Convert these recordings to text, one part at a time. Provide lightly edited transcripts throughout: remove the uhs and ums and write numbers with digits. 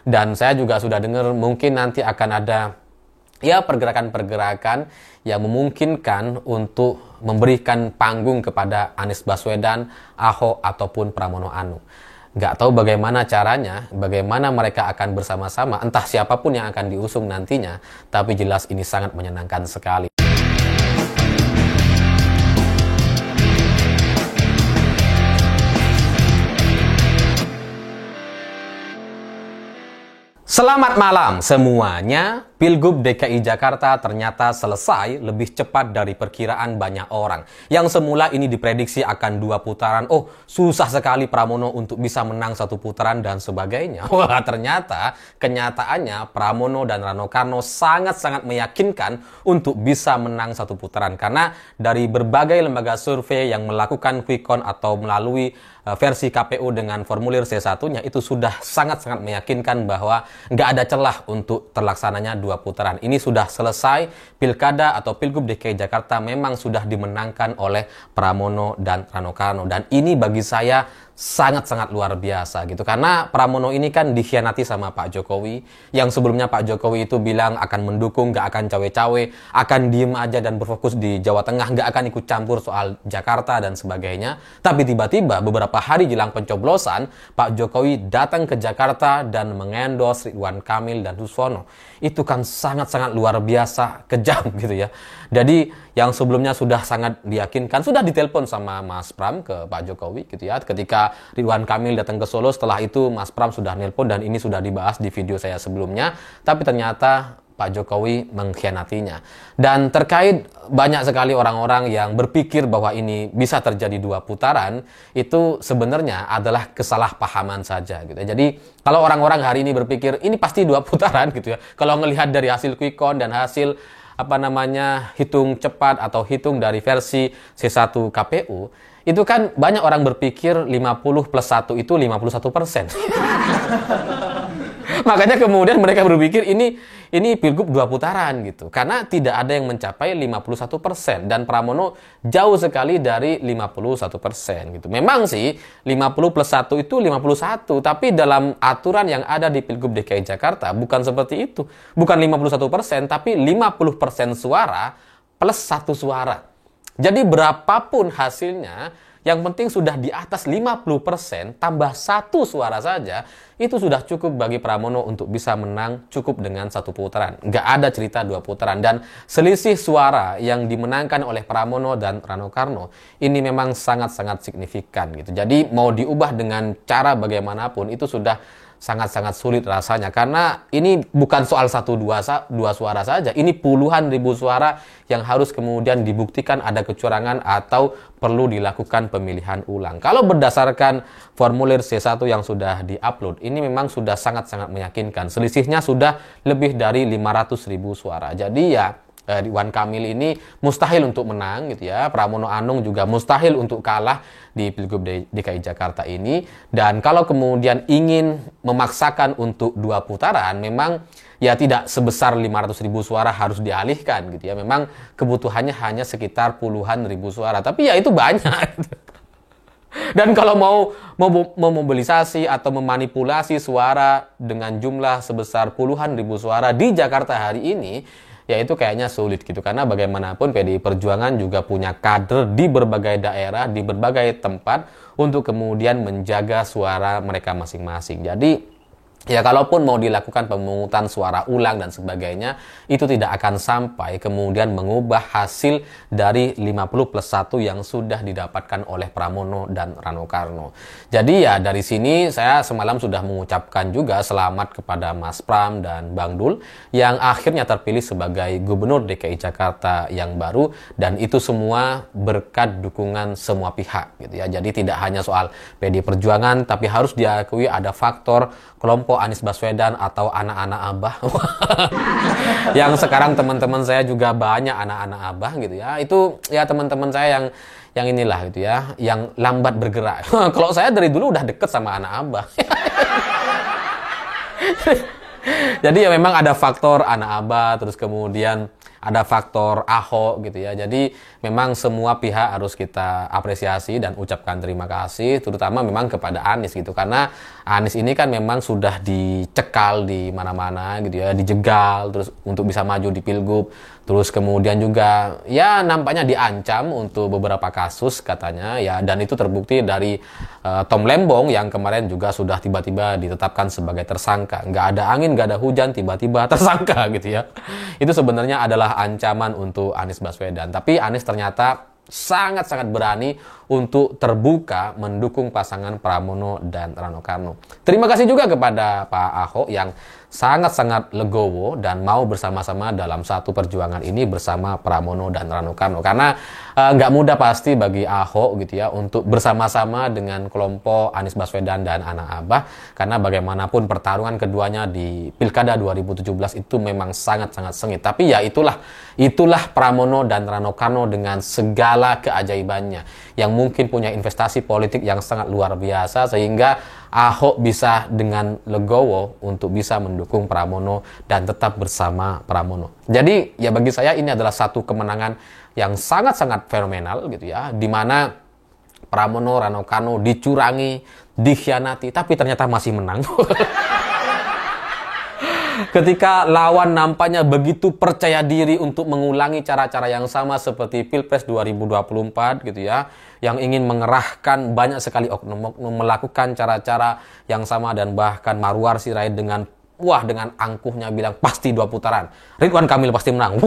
Dan saya juga sudah dengar mungkin nanti akan ada ya pergerakan-pergerakan yang memungkinkan untuk memberikan panggung kepada Anies Baswedan, Ahok ataupun Pramono Anung. Nggak tahu bagaimana caranya, bagaimana mereka akan bersama-sama, entah siapapun yang akan diusung nantinya, tapi jelas ini sangat menyenangkan sekali. Selamat malam semuanya. Pilgub DKI Jakarta ternyata selesai lebih cepat dari perkiraan banyak orang. Yang semula ini diprediksi akan 2 putaran. Oh, susah sekali Pramono untuk bisa menang 1 putaran dan sebagainya. Wah, ternyata kenyataannya Pramono dan Rano Karno sangat-sangat meyakinkan untuk bisa menang 1 putaran. Karena dari berbagai lembaga survei yang melakukan quick count atau melalui versi KPU dengan formulir C1-nya itu sudah sangat-sangat meyakinkan bahwa nggak ada celah untuk terlaksananya 2 putaran. Ini sudah selesai, pilkada atau pilgub DKI Jakarta memang sudah dimenangkan oleh Pramono dan Rano Karno. Dan ini bagi saya sangat-sangat luar biasa gitu. Karena Pramono ini kan dikhianati sama Pak Jokowi. Yang sebelumnya Pak Jokowi itu bilang akan mendukung, nggak akan cawe-cawe, akan diem aja dan berfokus di Jawa Tengah, nggak akan ikut campur soal Jakarta dan sebagainya. Tapi tiba-tiba beberapa hari jelang pencoblosan, Pak Jokowi datang ke Jakarta dan mengendorse Ridwan Kamil dan Suswono. Itu kan sangat-sangat luar biasa, kejam gitu ya. Jadi yang sebelumnya sudah sangat diyakinkan, sudah ditelepon sama Mas Pram ke Pak Jokowi gitu ya. Ketika Ridwan Kamil datang ke Solo, setelah itu Mas Pram sudah nelpon dan ini sudah dibahas di video saya sebelumnya. Tapi ternyata Pak Jokowi mengkhianatinya. Dan terkait banyak sekali orang-orang yang berpikir bahwa ini bisa terjadi 2 putaran, itu sebenarnya adalah kesalahpahaman saja gitu. Jadi kalau orang-orang hari ini berpikir ini pasti 2 putaran gitu ya. Kalau melihat dari hasil quick count dan hasil hitung cepat atau hitung dari versi C1 KPU, itu kan banyak orang berpikir 50 plus 1 itu 51%. Makanya kemudian mereka berpikir ini pilgub 2 putaran gitu. Karena tidak ada yang mencapai 51% dan Pramono jauh sekali dari 51% gitu. Memang sih 50 plus 1 itu 51, tapi dalam aturan yang ada di Pilgub DKI Jakarta bukan seperti itu. Bukan 51%, tapi 50% suara plus 1 suara. Jadi berapapun hasilnya, yang penting sudah di atas 50% tambah 1 suara saja, itu sudah cukup bagi Pramono untuk bisa menang cukup dengan 1 putaran. Nggak ada cerita 2 putaran. Dan selisih suara yang dimenangkan oleh Pramono dan Rano Karno ini memang sangat-sangat signifikan gitu. Jadi mau diubah dengan cara bagaimanapun itu sudah sangat-sangat sulit rasanya. Karena ini bukan soal 1-2 suara saja. Ini puluhan ribu suara yang harus kemudian dibuktikan ada kecurangan atau perlu dilakukan pemilihan ulang. Kalau berdasarkan formulir C1 yang sudah diupload, ini memang sudah sangat-sangat meyakinkan. Selisihnya sudah lebih dari 500 ribu suara. Jadi ya Ridwan Kamil ini mustahil untuk menang gitu ya. Pramono Anung juga mustahil untuk kalah di Pilgub DKI Jakarta ini. Dan kalau kemudian ingin memaksakan untuk 2 putaran, memang ya tidak sebesar 500 ribu suara harus dialihkan gitu ya. Memang kebutuhannya hanya sekitar puluhan ribu suara. Tapi ya itu banyak. Dan kalau mau memobilisasi atau memanipulasi suara dengan jumlah sebesar puluhan ribu suara di Jakarta hari ini, ya itu kayaknya sulit gitu. Karena bagaimanapun PDI Perjuangan juga punya kader di berbagai daerah, di berbagai tempat untuk kemudian menjaga suara mereka masing-masing. Jadi ya kalaupun mau dilakukan pemungutan suara ulang dan sebagainya, itu tidak akan sampai kemudian mengubah hasil dari 50 plus 1 yang sudah didapatkan oleh Pramono dan Rano Karno. Jadi ya dari sini saya semalam sudah mengucapkan juga selamat kepada Mas Pram dan Bang Dul yang akhirnya terpilih sebagai Gubernur DKI Jakarta yang baru, dan itu semua berkat dukungan semua pihak gitu ya. Jadi tidak hanya soal PDI Perjuangan, tapi harus diakui ada faktor kelompok Anies Baswedan atau anak-anak Abah. Yang sekarang teman-teman saya juga banyak anak-anak Abah gitu ya. Itu ya teman-teman saya yang inilah gitu ya, yang lambat bergerak. Kalau saya dari dulu udah deket sama anak Abah. Jadi ya memang ada faktor anak Abah, terus kemudian ada faktor Ahok gitu ya. Jadi memang semua pihak harus kita apresiasi dan ucapkan terima kasih, terutama memang kepada Anies gitu, karena Anies ini kan memang sudah dicekal di mana-mana gitu ya, dijegal terus untuk bisa maju di Pilgub, terus kemudian juga ya nampaknya diancam untuk beberapa kasus katanya ya, dan itu terbukti dari Tom Lembong yang kemarin juga sudah tiba-tiba ditetapkan sebagai tersangka. Nggak ada angin, nggak ada hujan, tiba-tiba tersangka gitu ya. Itu sebenarnya adalah ancaman untuk Anies Baswedan. Tapi Anies ternyata sangat-sangat berani untuk terbuka mendukung pasangan Pramono dan Rano Karno. Terima kasih juga kepada Pak Ahok yang sangat-sangat legowo dan mau bersama-sama dalam satu perjuangan ini bersama Pramono dan Rano Karno. Karena nggak mudah pasti bagi Ahok gitu ya untuk bersama-sama dengan kelompok Anies Baswedan dan anak Abah, karena bagaimanapun pertarungan keduanya di Pilkada 2017 itu memang sangat-sangat sengit. Tapi ya itulah Pramono dan Rano Karno dengan segala keajaibannya, yang mungkin punya investasi politik yang sangat luar biasa, sehingga Ahok bisa dengan legowo untuk bisa mendukung Pramono dan tetap bersama Pramono. Jadi ya bagi saya ini adalah satu kemenangan yang sangat-sangat fenomenal gitu ya, di mana Pramono, Rano Karno dicurangi, dikhianati, tapi ternyata masih menang. Ketika lawan nampaknya begitu percaya diri untuk mengulangi cara-cara yang sama seperti Pilpres 2024 gitu ya, yang ingin mengerahkan banyak sekali oknum-oknum melakukan cara-cara yang sama, dan bahkan Marwar Sirait dengan angkuhnya bilang pasti 2 putaran, Ridwan Kamil pasti menang.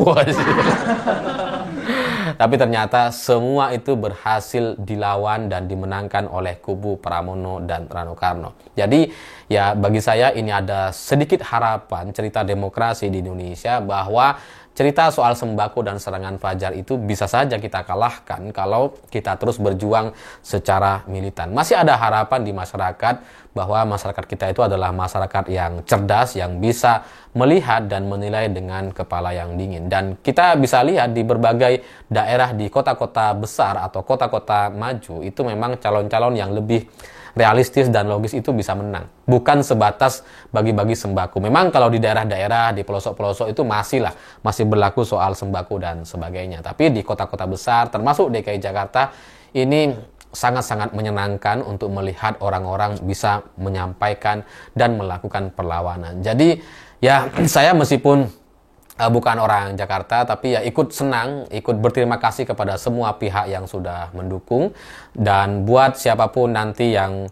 Tapi ternyata semua itu berhasil dilawan dan dimenangkan oleh kubu Pramono dan Rano Karno. Jadi ya bagi saya ini ada sedikit harapan cerita demokrasi di Indonesia, bahwa cerita soal sembako dan serangan fajar itu bisa saja kita kalahkan kalau kita terus berjuang secara militan. Masih ada harapan di masyarakat bahwa masyarakat kita itu adalah masyarakat yang cerdas, yang bisa melihat dan menilai dengan kepala yang dingin. Dan kita bisa lihat di berbagai daerah di kota-kota besar atau kota-kota maju itu memang calon-calon yang lebih realistis dan logis itu bisa menang. Bukan sebatas bagi-bagi sembako. Memang kalau di daerah-daerah, di pelosok-pelosok itu masih berlaku soal sembako dan sebagainya. Tapi di kota-kota besar, termasuk DKI Jakarta, ini sangat-sangat menyenangkan untuk melihat orang-orang bisa menyampaikan dan melakukan perlawanan. Jadi ya saya meskipun bukan orang Jakarta, tapi ya ikut senang, ikut berterima kasih kepada semua pihak yang sudah mendukung. Dan buat siapapun nanti yang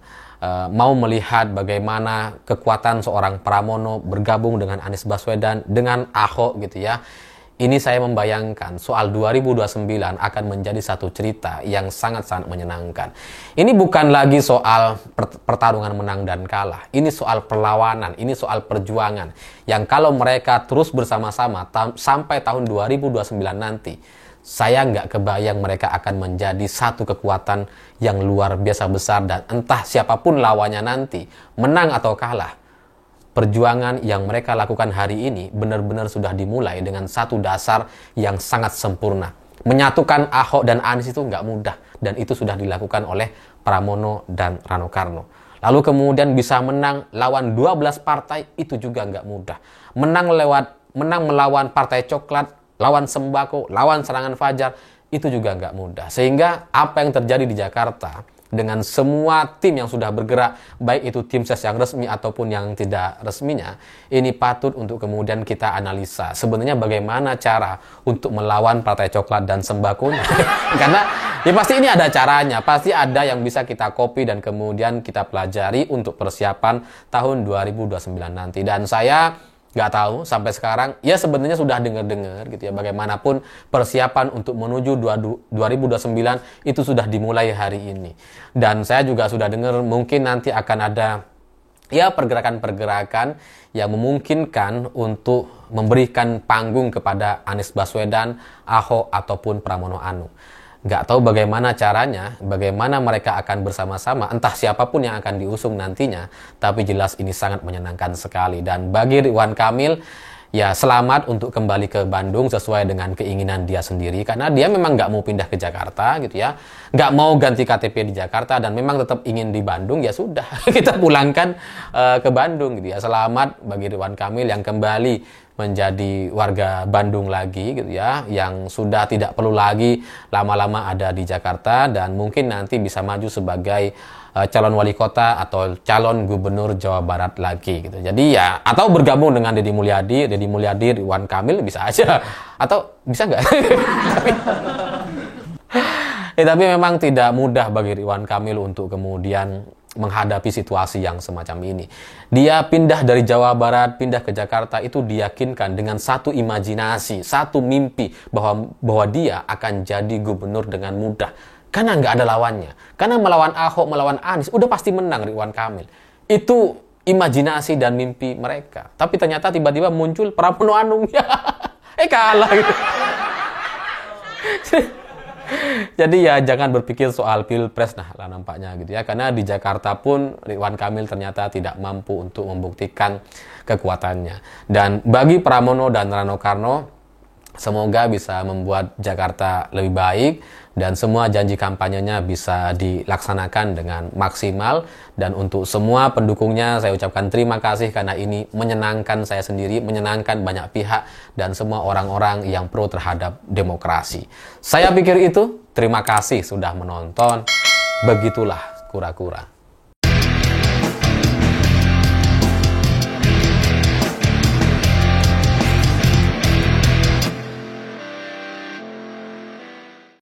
mau melihat bagaimana kekuatan seorang Pramono bergabung dengan Anies Baswedan, dengan Ahok gitu ya, ini saya membayangkan soal 2029 akan menjadi satu cerita yang sangat-sangat menyenangkan. Ini bukan lagi soal pertarungan menang dan kalah. Ini soal perlawanan, ini soal perjuangan. Yang kalau mereka terus bersama-sama sampai tahun 2029 nanti, saya nggak kebayang mereka akan menjadi satu kekuatan yang luar biasa besar. Dan entah siapapun lawannya nanti, menang atau kalah, perjuangan yang mereka lakukan hari ini benar-benar sudah dimulai dengan satu dasar yang sangat sempurna. Menyatukan Ahok dan Anies itu nggak mudah, dan itu sudah dilakukan oleh Pramono dan Rano Karno. Lalu kemudian bisa menang lawan 12 partai itu juga nggak mudah. Menang melawan Partai Coklat, lawan sembako, lawan serangan fajar, itu juga nggak mudah. Sehingga apa yang terjadi di Jakarta dengan semua tim yang sudah bergerak, baik itu tim ses yang resmi ataupun yang tidak resminya, ini patut untuk kemudian kita analisa sebenarnya bagaimana cara untuk melawan Partai Coklat dan sembakonya. Karena ya pasti ini ada caranya, pasti ada yang bisa kita copy dan kemudian kita pelajari untuk persiapan tahun 2029 nanti. Dan saya nggak tahu sampai sekarang, ya sebenarnya sudah dengar-dengar gitu ya, bagaimanapun persiapan untuk menuju 2029 itu sudah dimulai hari ini. Dan saya juga sudah dengar mungkin nanti akan ada ya pergerakan-pergerakan yang memungkinkan untuk memberikan panggung kepada Anies Baswedan, Ahok ataupun Pramono Anung. Nggak tahu bagaimana caranya, bagaimana mereka akan bersama-sama, entah siapapun yang akan diusung nantinya, tapi jelas ini sangat menyenangkan sekali. Dan bagi Ridwan Kamil, ya selamat untuk kembali ke Bandung sesuai dengan keinginan dia sendiri, karena dia memang nggak mau pindah ke Jakarta gitu ya, nggak mau ganti KTP di Jakarta dan memang tetap ingin di Bandung. Ya sudah, kita pulangkan ke Bandung gitu ya. Selamat bagi Ridwan Kamil yang kembali menjadi warga Bandung lagi gitu ya, yang sudah tidak perlu lagi lama-lama ada di Jakarta dan mungkin nanti bisa maju sebagai calon wali kota atau calon gubernur Jawa Barat lagi gitu. Jadi ya, atau bergabung dengan Deddy Mulyadi, Ridwan Kamil bisa aja, atau bisa nggak? Tapi memang tidak mudah bagi Ridwan Kamil untuk kemudian menghadapi situasi yang semacam ini. Dia pindah dari Jawa Barat, pindah ke Jakarta, itu diyakinkan dengan satu imajinasi, satu mimpi bahwa dia akan jadi gubernur dengan mudah. Karena nggak ada lawannya. Karena melawan Ahok, melawan Anies, udah pasti menang Ridwan Kamil. Itu imajinasi dan mimpi mereka. Tapi ternyata tiba-tiba muncul Pramono Anung. Kalah gitu. Jadi ya jangan berpikir soal pilpres lah nampaknya gitu ya, karena di Jakarta pun Ridwan Kamil ternyata tidak mampu untuk membuktikan kekuatannya. Dan bagi Pramono dan Rano Karno, semoga bisa membuat Jakarta lebih baik dan semua janji kampanyenya bisa dilaksanakan dengan maksimal. Dan untuk semua pendukungnya saya ucapkan terima kasih karena ini menyenangkan saya sendiri, menyenangkan banyak pihak dan semua orang-orang yang pro terhadap demokrasi. Saya pikir itu. Terima kasih sudah menonton. Begitulah kura-kura.